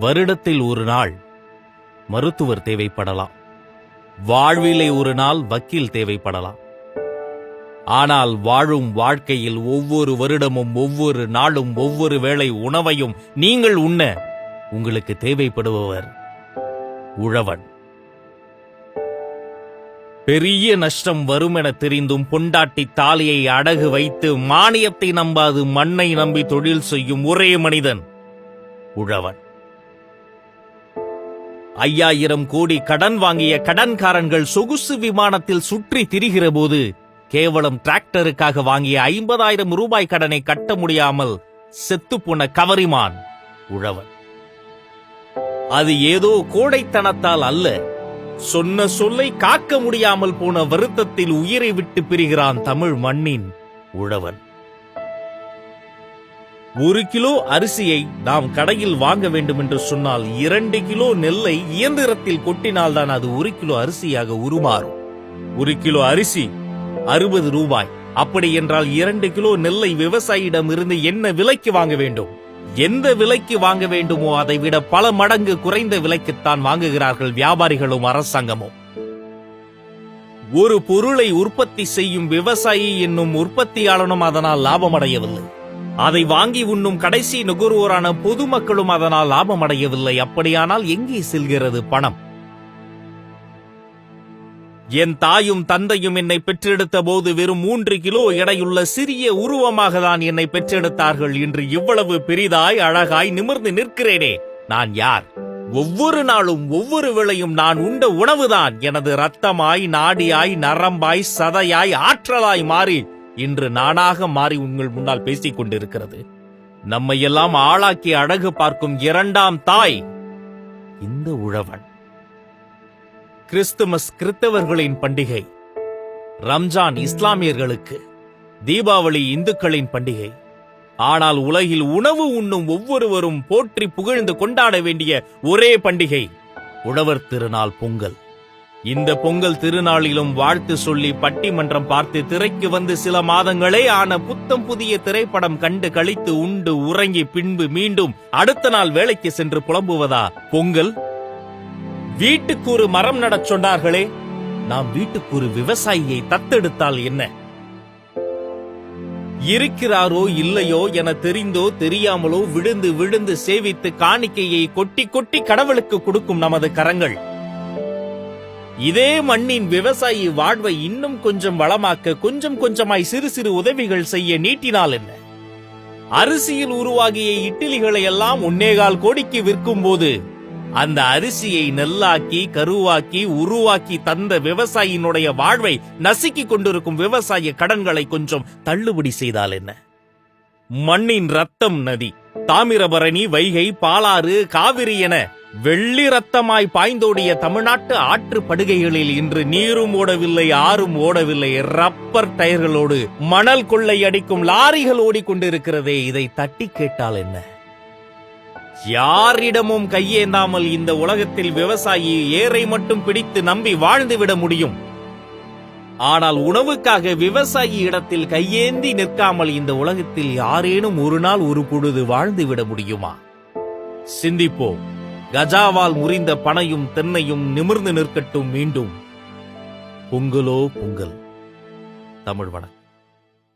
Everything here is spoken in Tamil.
வருடத்தில் ஒரு நாள் மருத்துவர் தேவைப்படலாம், வாழ்விலே ஒரு நாள் வக்கீல் தேவைப்படலாம். ஆனால் வாழும் வாழ்க்கையில் ஒவ்வொரு வருடமும் ஒவ்வொரு நாளும் ஒவ்வொரு வேளை உணவையும் நீங்கள் உண்ண உங்களுக்கு தேவைப்படுபவர் உழவன். பெரிய நஷ்டம் வரும் என தெரிந்தும் பொண்டாட்டி தாலியை அடகு வைத்து மானியத்தை நம்பாது மண்ணை நம்பி தொழில் செய்யும் ஒரே மனிதன் உழவன். 5000 கோடி கடன் வாங்கிய கடன்காரன்கள் சொகுசு விமானத்தில் சுற்றி திரிகிற போது கேவலம் டிராக்டருக்காக வாங்கிய 50,000 ரூபாய் கடனை கட்ட முடியாமல் செத்துப்போன கவரிமான் உழவன். அது ஏதோ கோடைத்தனத்தால் அல்ல, சொன்ன சொல்லை காக்க முடியாமல் போன வருத்தத்தில் உயிரை விட்டு பிரிகிறான் தமிழ் மண்ணின் உழவன். 1 கிலோ அரிசியை நாம் கடையில் வாங்க வேண்டும் என்று சொன்னால் 2 கிலோ நெல்லை இயந்திரத்தில் கொட்டினால்தான் அது 1 கிலோ அரிசியாக உருமாறும். 1 கிலோ அரிசி 60 ரூபாய். அப்படி என்றால் 2 கிலோ நெல்லை விவசாயியிடம் இருந்து என்ன விலைக்கு வாங்க வேண்டும்? எந்த விலைக்கு வாங்க வேண்டுமோ அதை விட பல மடங்கு குறைந்த விலைக்குத்தான் வாங்குகிறார்கள் வியாபாரிகளும் அரசாங்கமும். ஒரு பொருளை உற்பத்தி செய்யும் விவசாயி என்னும் உற்பத்தியாளனும் அதனால் லாபம் அடையவில்லை. அதை வாங்கி உண்ணும் கடைசி நுகர்வோரான பொதுமக்களும் அதனால் லாபம் அடையவில்லை. அப்படியானால் எங்கே செல்கிறது பணம்? என் தாயும் தந்தையும் என்னை பெற்றெடுத்த போது வெறும் 3 கிலோ எடையுள்ள சிறிய உருவமாக தான் என்னை பெற்றெடுத்தார்கள். இன்று இவ்வளவு பெரிதாய் அழகாய் நிமிர்ந்து நிற்கிறேனே, நான் யார்? ஒவ்வொரு நாளும் ஒவ்வொரு வேளையும் நான் உண்ட உணவுதான் எனது ரத்தமாய் நாடியாய் நரம்பாய் சதையாய் ஆற்றலாய் மாறி இன்று நானாக மாறி உங்கள் முன்னால் பேசிக் கொண்டிருக்கிறது. நம்மையெல்லாம் ஆளாக்கி அழகு பார்க்கும் 2ஆம் தாய் இந்த உழவன். கிறிஸ்துமஸ் கிறித்தவர்களின் பண்டிகை, ரம்ஜான் இஸ்லாமியர்களுக்கு, தீபாவளி இந்துக்களின் பண்டிகை. ஆனால் உலகில் உணவு உண்ணும் ஒவ்வொருவரும் போற்றி புகழ்ந்து கொண்டாட வேண்டிய ஒரே பண்டிகை உழவர் திருநாள் பொங்கல். இந்த பொங்கல் திருநாளிலும் வாழ்த்து சொல்லி பட்டிமன்றம் பார்த்து திரைக்கு வந்து சில மாதங்களே ஆன புத்தம் புதிய திரைப்படம் கண்டு கழித்து உண்டு உறங்கி பின்பு மீண்டும் அடுத்த நாள் வேலைக்கு சென்று புலம்புவதா பொங்கல்? வீட்டுக்கு ஒரு மரம் நடச் சொன்னார்களே, நாம் வீட்டுக்கு ஒரு விவசாயியை தத்தெடுத்தால் என்ன? இருக்கிறாரோ இல்லையோ என தெரிந்தோ தெரியாமலோ விழுந்து விழுந்து சேவித்து காணிக்கையை கொட்டி கொட்டி கடவுளுக்கு கொடுக்கும் நமது கரங்கள் இதே மண்ணின் விவசாயி வாழ்வை இன்னும் கொஞ்சம் வளமாக்க கொஞ்சம் கொஞ்சமாய் சிறு சிறு உதவிகள் செய்ய நீட்டினால் என்ன? அரிசியில் உருவாகிய இட்லிகளை எல்லாம் 1.25 கோடிக்கு விற்கும் போது அந்த அரிசியை நெல்லாக்கி கருவாக்கி உருவாக்கி தந்த விவசாயினுடைய வாழ்வை நசுக்கிக் கொண்டிருக்கும் விவசாய கடன்களை கொஞ்சம் தள்ளுபடி செய்தால் என்ன? மண்ணின் ரத்தம் நதி தாமிரபரணி, வைகை, பாலாறு, காவிரி என வெள்ளி ரத்தமாய் பாய்ந்தோடிய தமிழ்நாட்டு ஆற்று படுகைகளில் இன்று நீரும் ஓடவில்லை, ஆறும் ஓடவில்லை. ரப்பர் டயர்களோடு மணல் கொள்ளை அடிக்கும் லாரிகள் ஓடிக்கொண்டிருக்கிறதே, இதை தட்டி கேட்டால் என்ன? யாரிடமும் கையேந்தாமல் இந்த உலகத்தில் விவசாயி ஏரை மட்டும் பிடித்து நம்பி வாழ்ந்துவிட முடியும். ஆனால் உணவுக்காக விவசாயி இடத்தில் கையேந்தி நிற்காமல் இந்த உலகத்தில் யாரேனும் ஒரு நாள் ஒரு பொழுது வாழ்ந்துவிட முடியுமா? சிந்திப்போம். கஜாவால் முறிந்த பனையும் தென்னையும் நிமிர்ந்து நிற்கட்டும் மீண்டும். பொங்கலோ பொங்கல். தமிழ் வணக்கம்.